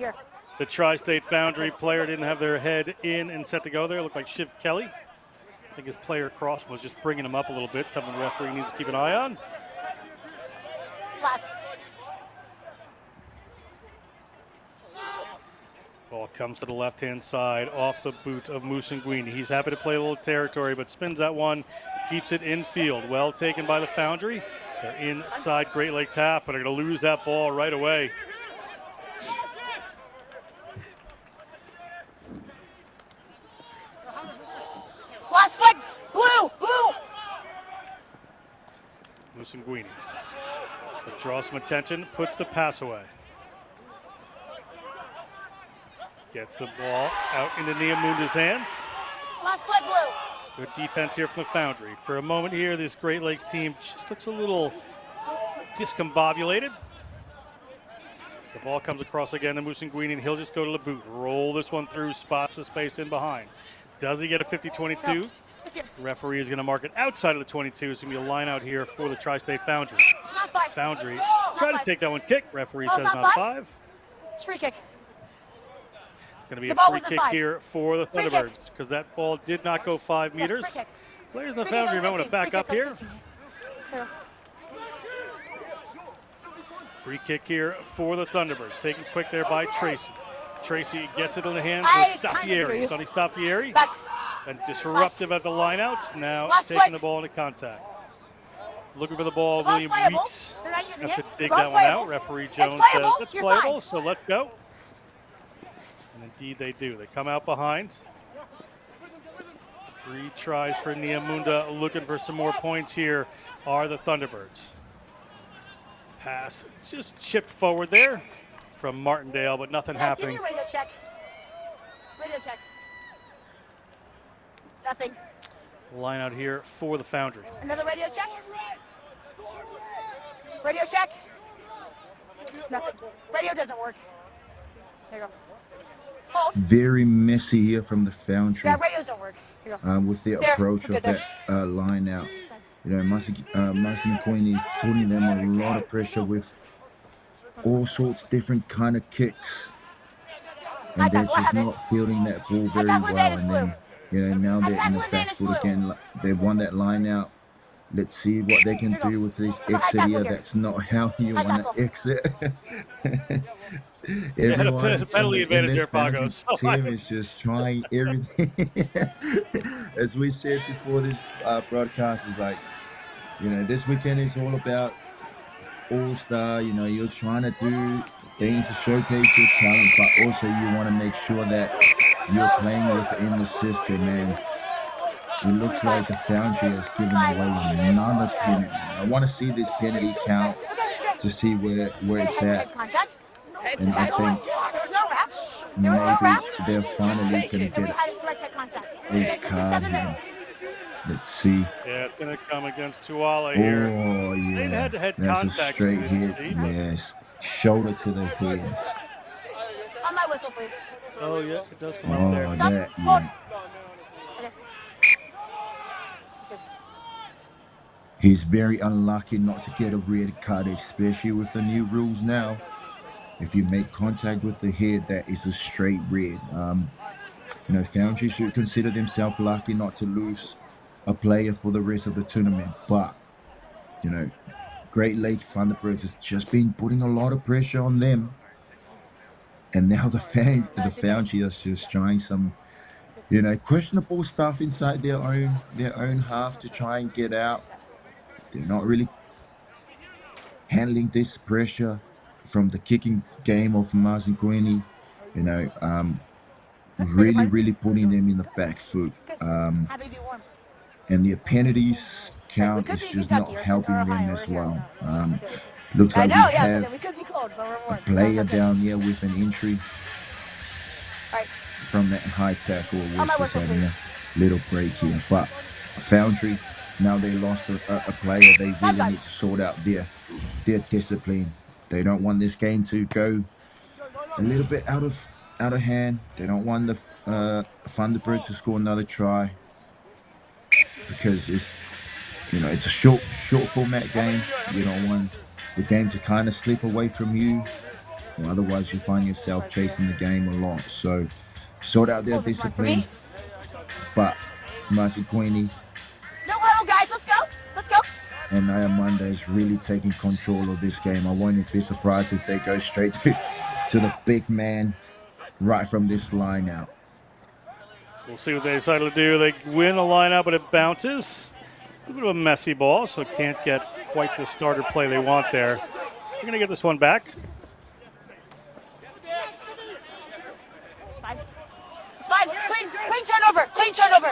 S1: the Tri-State Foundry. Player didn't have their head in and set to go there. It looked like Shiv Kelly. I think his player across was just bringing him up a little bit. Something the referee needs to keep an eye on. Ball comes to the left-hand side off the boot of Guini. He's happy to play a little territory, but spins that one, keeps it infield. Well taken by the Foundry. They're inside Great Lakes half, but are going to lose that ball right away.
S3: Last flick, blue.
S1: Musanguini. Draws some attention, puts the pass away. Gets the ball out into Niamunda's hands.
S3: Last flick, blue.
S1: Good defense here from the Foundry. For a moment here, this Great Lakes team just looks a little discombobulated. The ball comes across again to Musanguini, and he'll just go to LeBoot. Roll this one through, spots the space in behind. Does he get a 50-22?
S3: No.
S1: The referee is going to mark it outside of the 22. It's going to be a line out here for the Tri-State Foundry.
S3: Not five.
S1: Foundry
S3: Not
S1: tried to
S3: five.
S1: take that one kick. Referee
S3: Oh,
S1: says
S3: not
S1: not
S3: five?
S1: 5.
S3: It's free kick.
S1: Going to be
S3: The
S1: a
S3: ball
S1: free
S3: wasn't
S1: kick
S3: 5.
S1: here for the
S3: Free kick.
S1: Thunderbirds because that ball did not go 5
S3: Yeah,
S1: meters.
S3: free kick.
S1: Players in the
S3: Free kick
S1: Foundry
S3: on
S1: might want to
S3: 15.
S1: back
S3: Free
S1: up
S3: kick
S1: here.
S3: on 15. Here.
S1: Free kick here for the Thunderbirds. Taken quick there by Tracy. Tracy gets it in the hands
S3: I
S1: of
S3: kinda agree.
S1: Staffieri. Sonny Staffieri.
S3: Back.
S1: And disruptive at the lineouts. Now
S3: Last
S1: taking
S3: flick.
S1: the ball into contact. Looking for the ball.
S3: The ball's
S1: William
S3: playable.
S1: Weeks
S3: They're not using
S1: has to
S3: it. The
S1: dig
S3: ball's
S1: that one
S3: playable.
S1: out. Referee
S3: It's
S1: Jones
S3: playable.
S1: says it's
S3: You're
S1: playable,
S3: fine.
S1: so let's go. And indeed they do. They come out behind. 3 tries for Niamunda, looking for some more points here are the Thunderbirds. Pass just chipped forward there from Martindale, but nothing
S3: Yeah,
S1: happening.
S3: Give me a radio check. Radio check. Nothing.
S1: Line out here for the Foundry.
S3: Another radio check. Radio check. Nothing. Radio doesn't work. There you go. Hold.
S2: Very messy here from the Foundry
S3: Yeah, radios don't work. Here you go.
S2: with their
S3: There,
S2: approach
S3: look
S2: of
S3: at
S2: that line out. You know, Musanguini is putting them a lot of pressure with all sorts different kind of kicks. And they're just not fielding that ball very well. And then, you know, now they're in the back foot again. They won that line out. Let's see what they can do with this exit here. That's not how you want to exit. Everyone
S1: had a penalty advantage
S2: in
S1: there,
S2: this
S1: Pago.
S2: Foundry
S1: So
S2: team is just trying everything. As we said before this broadcast, is like, you know, this weekend is all about all-star. You know, you're trying to do things to showcase your talent, but also you want to make sure that you're playing within the system. And it looks like the Foundry has given away another penalty. I want to see this penalty count to see where it's at. And I think maybe they're finally going to get a card here. Let's see.
S1: Yeah, it's going to come against Tuala here.
S2: Oh, yeah.
S1: Head-to-head
S2: That's a
S1: contact.
S2: straight
S1: you didn't
S2: hit.
S1: see.
S2: Yes. Shoulder to the head.
S3: On my whistle, please.
S1: Oh, yeah, it does come
S2: Oh,
S1: up there.
S2: that, yeah. He's very unlucky not to get a red card, especially with the new rules now. If you make contact with the head, that is a straight red. You know, Foundry should consider themselves lucky not to lose a player for the rest of the tournament. But, you know, Great Lakes Thunderbirds has just been putting a lot of pressure on them. And now the Foundry is just trying some, you know, questionable stuff inside their own half to try and get out. They're not really handling this pressure from the kicking game of Musanguini. You know, really putting them in the back foot. And the penalties count is just not helping them as well. Looks like we have a player down here with an injury from that high tackle. Was just having a little break here. But Foundry, now they lost a player. They really need to sort out their discipline. They don't want this game to go a little bit out of hand. They don't want the Thunderbirds to score another try because it's, you know, it's a short format game. You don't want the game to kind of slip away from you, or otherwise you find yourself chasing the game a lot. So sort out their discipline. But Musanguini
S3: guys, let's go.
S2: and Niamunda is really taking control of this game. I won't be surprised if they go straight to the big man right from this line out.
S1: We'll see what they decide to do. They win a line out, but it bounces. A bit of a messy ball, so can't get quite the starter play they want there. We're going to get this one back.
S3: It's fine. Clean turnover. Clean turnover.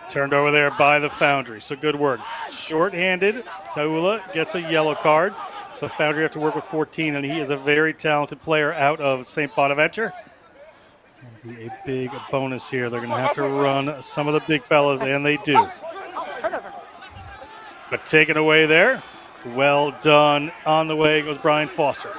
S1: Turned over there by the Foundry, so good work. Short-handed, Taula gets a yellow card. So Foundry have to work with 14, and he is a very talented player out of St. Bonaventure. Going to be a big bonus here. They're going to have to run some of the big fellas, and they do. But taken away there. Well done. On the way goes Brian Foster.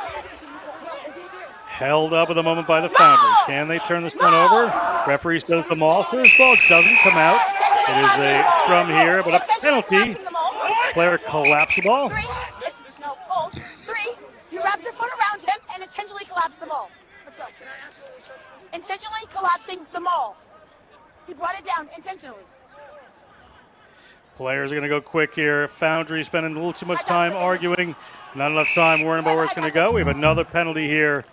S1: Held up at the moment by the Foundry. Can they turn this one over? Referee says the maul. So this ball doesn't come out. It is a scrum here, but a penalty. Player collapsed the ball.
S3: Three, you wrapped your foot around him and intentionally collapsed the ball. Let's go. Intentionally collapsing the ball. He brought it down intentionally.
S1: Players are going to go quick here. Foundry spending a little too much time arguing. Not enough time worrying about where it's going to go. We have another penalty here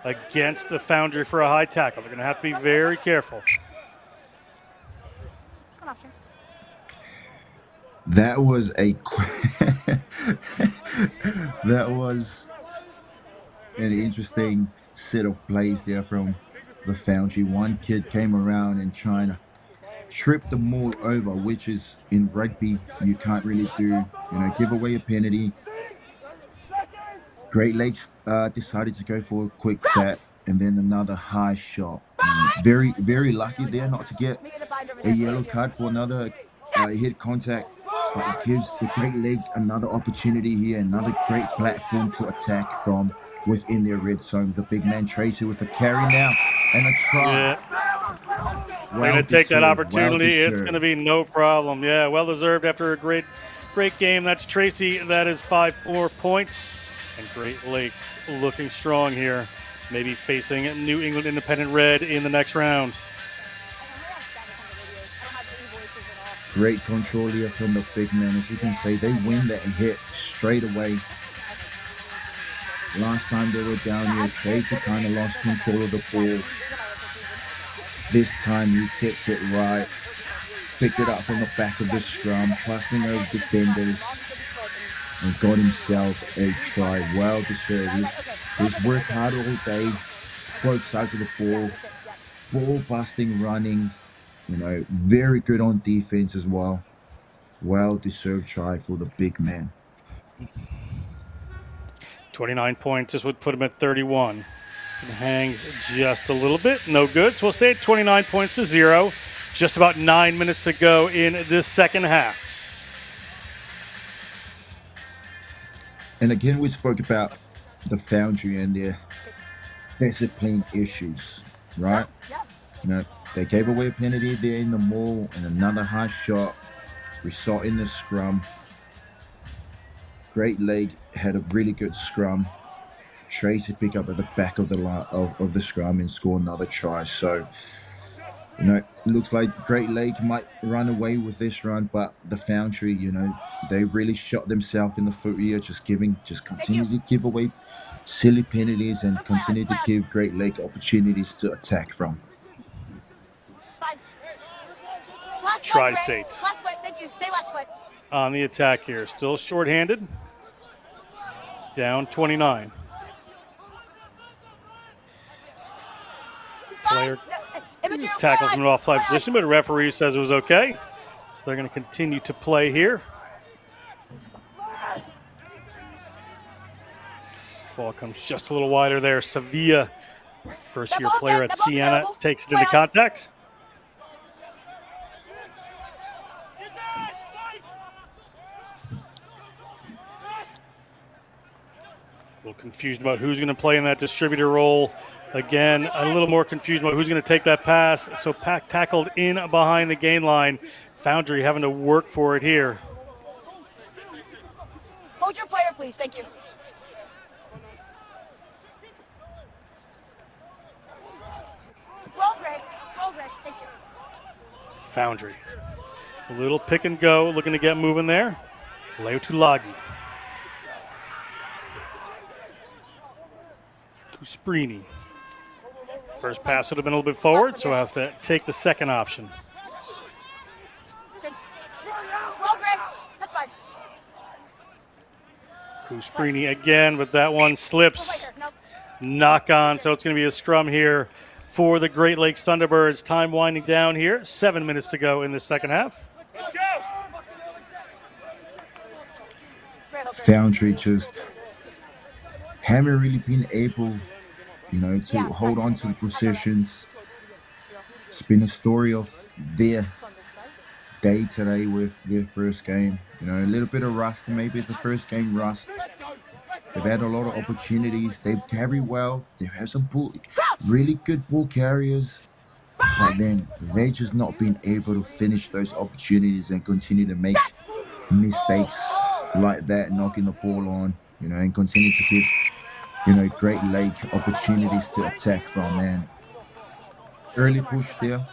S1: against the Foundry for a high tackle. They're going to have to be very careful.
S2: That was that was an interesting set of plays there from the Foundry. One kid came around and trying to trip the maul over, which is in rugby you can't really do. Give away a penalty. Great Lakes decided to go for a quick set and then another high shot. Very, very lucky there not to get a yellow card for another hit contact. But it gives the Great Lake another opportunity here, another great platform to attack from within their red zone. The big man Tracy with a carry now and a try.
S1: Yeah. They're going to take that opportunity. It's going to be no problem. Yeah, well deserved after a great game. That's Tracy. That is 5 more points. And Great Lakes looking strong here. Maybe facing New England Independent Red in the next round.
S2: Great control here from the big man. As you can see, they win that hit straight away. Last time they were down here, Tracy kind of lost control of the ball. This time he gets it right. Picked it up from the back of the scrum, passing over defenders, and got himself a try. Well deserved. He's worked hard all day, both sides of the ball busting, running. Very good on defense as well. Well deserved try for the big man.
S1: 29 points. This would put him at 31. And hangs just a little bit. No good. So we'll stay at 29 points to 0. Just about 9 minutes to go in this second half.
S2: And again, we spoke about the Foundry and their discipline issues, right? They gave away a penalty there in the maul and another high shot. We saw in the scrum. Great Lake had a really good scrum. Tracy pick up at the back of the line of the scrum and score another try. So, it looks like Great Lake might run away with this run, but the Foundry, they really shot themselves in the foot here, just continue to give away silly penalties and continue to give Great Lake opportunities to attack from.
S1: Tri-State.
S3: Last foot, thank you. Stay last foot.
S1: On the attack here. Still short-handed. Down 29. Player tackles from an offside position, but a referee says it was okay. So they're going to continue to play here. Ball comes just a little wider there. Sevilla, first-year player at Siena, takes it into contact. A little confused about who's going to play in that distributor role. Again, a little more confused about who's going to take that pass. So Pack tackled in behind the gain line. Foundry having to work for it here.
S3: Hold your player, please. Thank you. Roll, Greg. Roll, Greg. Thank you.
S1: Foundry. A little pick and go, looking to get moving there. Leo Tulagi. Sprini. First pass would have been a little bit forward, so I have to take the second option.
S3: Good. Well, Greg, that's fine.
S1: Cusprini again, but that one slips. Knock on, so it's going to be a scrum here for the Great Lakes Thunderbirds. Time winding down here. 7 minutes to go in the second half.
S2: Foundry just haven't really been able, to hold on to the possessions. It's been a story of their day today with their first game. A little bit of rust. Maybe it's the first game rust. They've had a lot of opportunities. They carry well. They've had some really good ball carriers. But then they've just not been able to finish those opportunities and continue to make mistakes like that, knocking the ball on, and continue to give, Great Lake opportunities to attack from. And early push there,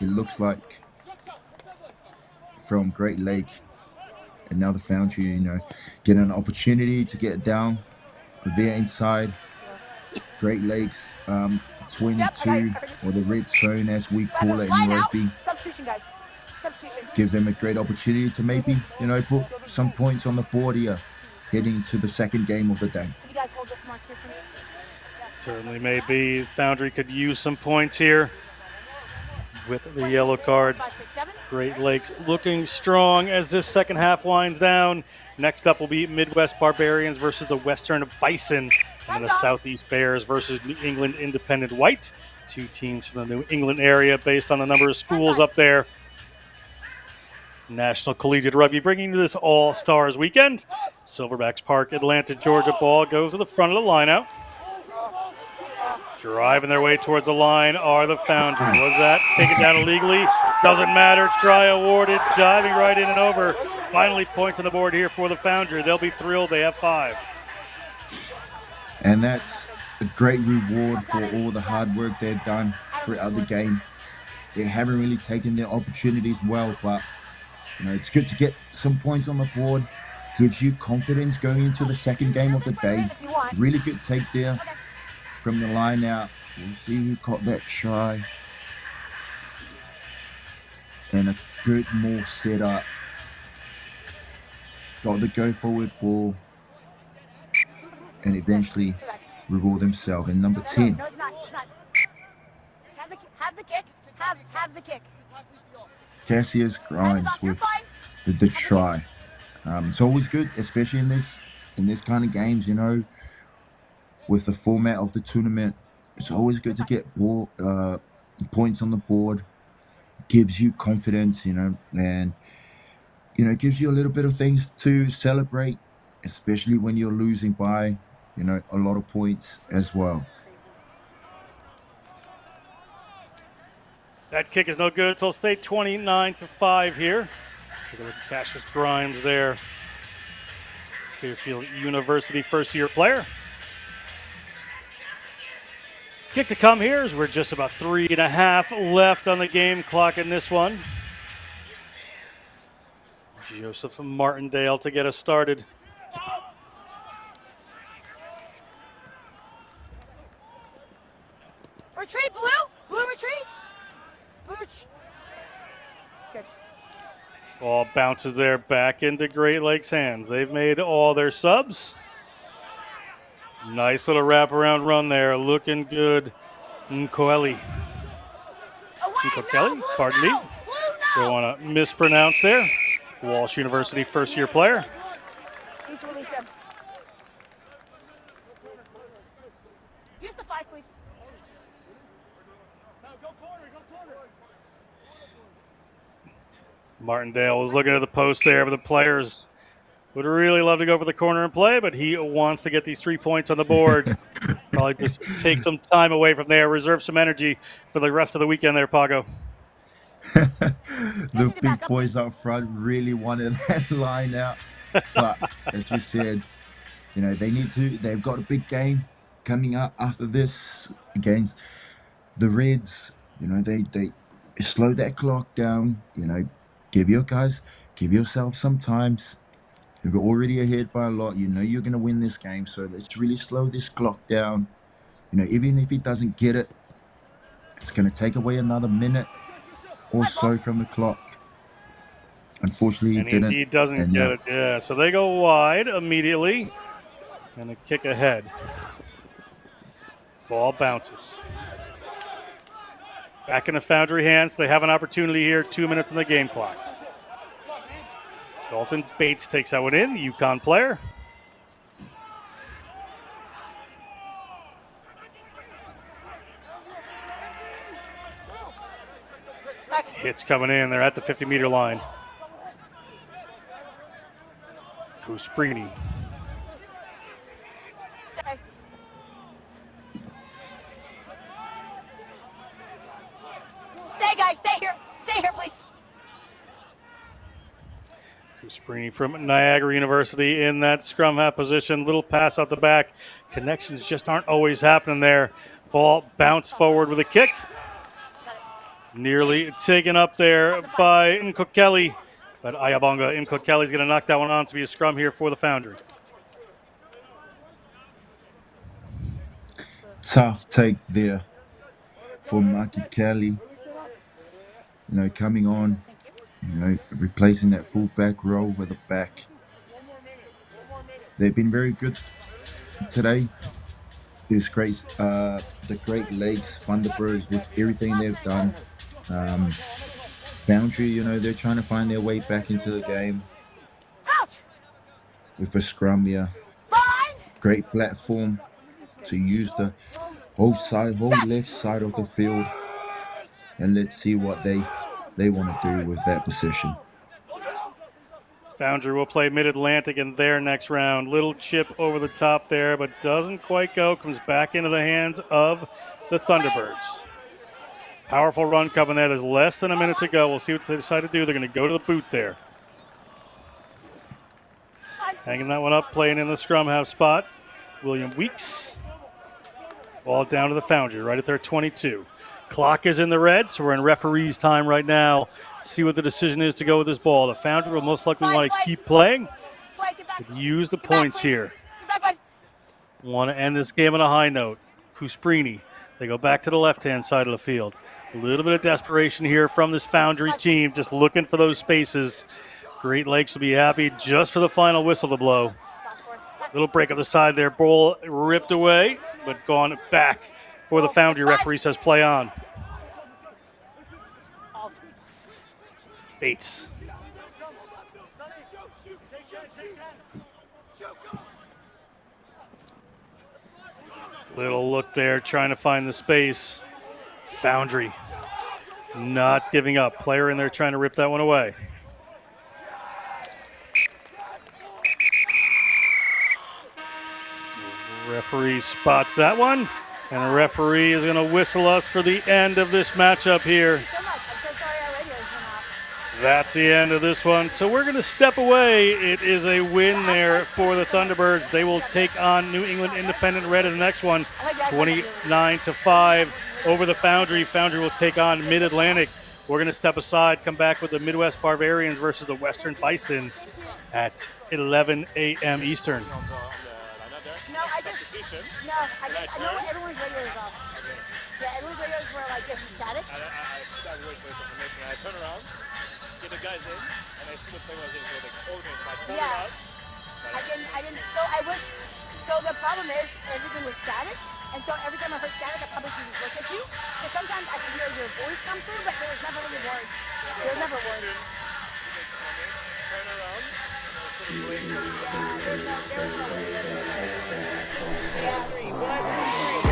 S2: it looks like, from Great Lake. And now the Foundry, getting an opportunity to get down there inside. Great Lakes 22, or the red zone as we call it in rugby. Gives them a great opportunity to maybe, put some points on the board here, heading to the second game of the day.
S1: Certainly may be. Foundry could use some points here with the yellow card. Great Lakes looking strong as this second half winds down. Next up will be Midwest Barbarians versus the Western Bison, and the Southeast Bears versus New England Independent White. Two teams from the New England area based on the number of schools up there. National Collegiate Rugby bringing you this All-Stars weekend. Silverbacks Park, Atlanta, Georgia ball goes to the front of the line out. Driving their way towards the line are the Foundry. Was that taken down illegally? Doesn't matter. Try awarded. Diving right in and over. Finally, points on the board here for the Foundry. They'll be thrilled. They have 5.
S2: And that's a great reward for all the hard work they've done throughout the game. They haven't really taken their opportunities well, but it's good to get some points on the board. Gives you confidence going into the second game of the day. Really good take there from the line out. We'll see who caught that try. And a good more setup. Got the go forward ball. And eventually reward themselves in number 10.
S3: No, it's not. Have the kick. Have the kick.
S2: Cassius Grimes with the try. It's always good, especially in this kind of games, with the format of the tournament. It's always good to get points on the board. Gives you confidence, and gives you a little bit of things to celebrate, especially when you're losing by, a lot of points as well.
S1: That kick is no good. So stay 29-5 here. Take a look at Cassius Grimes there. Fairfield University first-year player. Kick to come here as we're just about 3.5 left on the game clock in this one. Joseph Martindale to get us started.
S3: Retreat, blue. Blue retreat. It's good.
S1: Ball bounces there back into Great Lakes' hands. They've made all their subs. Nice little wraparound run there. Looking good. Nkoeli. Pardon me. Don't want to mispronounce there. Walsh University first-year player.
S3: Use the 5, please.
S1: Martindale was looking at the post there, but the players would really love to go for the corner and play, but he wants to get these 3 points on the board. Probably just take some time away from there, reserve some energy for the rest of the weekend there, Pago.
S2: The big boys up front really wanted that line out. But as you said, they've got a big game coming up after this against the Reds. They slow that clock down, give yourself some times. If you're already ahead by a lot, you're going to win this game. So let's really slow this clock down. Even if he doesn't get it, it's going to take away another minute or so from the clock. Unfortunately,
S1: And
S2: he didn't.
S1: indeed doesn't
S2: And
S1: get it. Yeah, so they go wide immediately. And a kick ahead. Ball bounces. Back in the Foundry hands. They have an opportunity here. 2 minutes in the game clock. Dalton Bates takes that one in, the UConn player. Hits coming in. They're at the 50-meter line. Cusprini.
S3: Stay, guys. Stay here. Stay here, please.
S1: Cusprini from Niagara University in that scrum half position. Little pass out the back. Connections just aren't always happening there. Ball bounced forward with a kick. Nearly taken up there by Nkokeli. But Ayabonga Nkokeli's going to knock that one on to be a scrum here for the Foundry.
S2: tough take there for Maki Kelly. Coming on, replacing that full back role with a back. They've been very good today. This great, the Great Lakes Thunderbirds with everything they've done. Foundry, they're trying to find their way back into the game with a scrum here. Great platform to use the whole left side of the field, and let's see what they want to do with that position.
S1: Foundry will play Mid-Atlantic in their next round. Little chip over the top there, but doesn't quite go. Comes back into the hands of the Thunderbirds. Powerful run coming there. There's less than a minute to go. We'll see what they decide to do. They're going to go to the boot there. Hanging that one up, playing in the scrum half spot. William Weeks. Ball down to the Foundry, right at their 22. Clock is in the red, so we're in referee's time right now. See what the decision is to go with this ball. The Foundry will most likely want to keep playing. Use the points here. Want to end this game on a high note. Cusprini. They go back to the left-hand side of the field. A little bit of desperation here from this Foundry team, just looking for those spaces. Great Lakes will be happy just for the final whistle to blow. Little break up the side there. Ball ripped away, but gone back for the Foundry. Referee says play on. Bates. Little look there, trying to find the space. Foundry not giving up. Player in there trying to rip that one away. Referee spots that one, and the referee is going to whistle us for the end of this matchup here. That's the end of this one. So we're going to step away. It is a win there for the Thunderbirds. They will take on New England Independent Red in the next one, 29-5 over the Foundry. Foundry will take on Mid-Atlantic. We're going to step aside, come back with the Midwest Barbarians versus the Western Bison at 11 a.m. Eastern.
S3: I know everyone's radio is off. Yeah, everyone's radio is where it's static.
S4: I turn around, get the guys in, and I see the play was in, so they called me.
S3: Yeah. So the problem is everything was static, and so every time I heard static, I probably should just look at you. Because sometimes I can hear your voice come through, but there was never really words. There was never words.
S4: Turn around.
S3: Yeah, there was no words.
S4: Three, 1, 2, 3.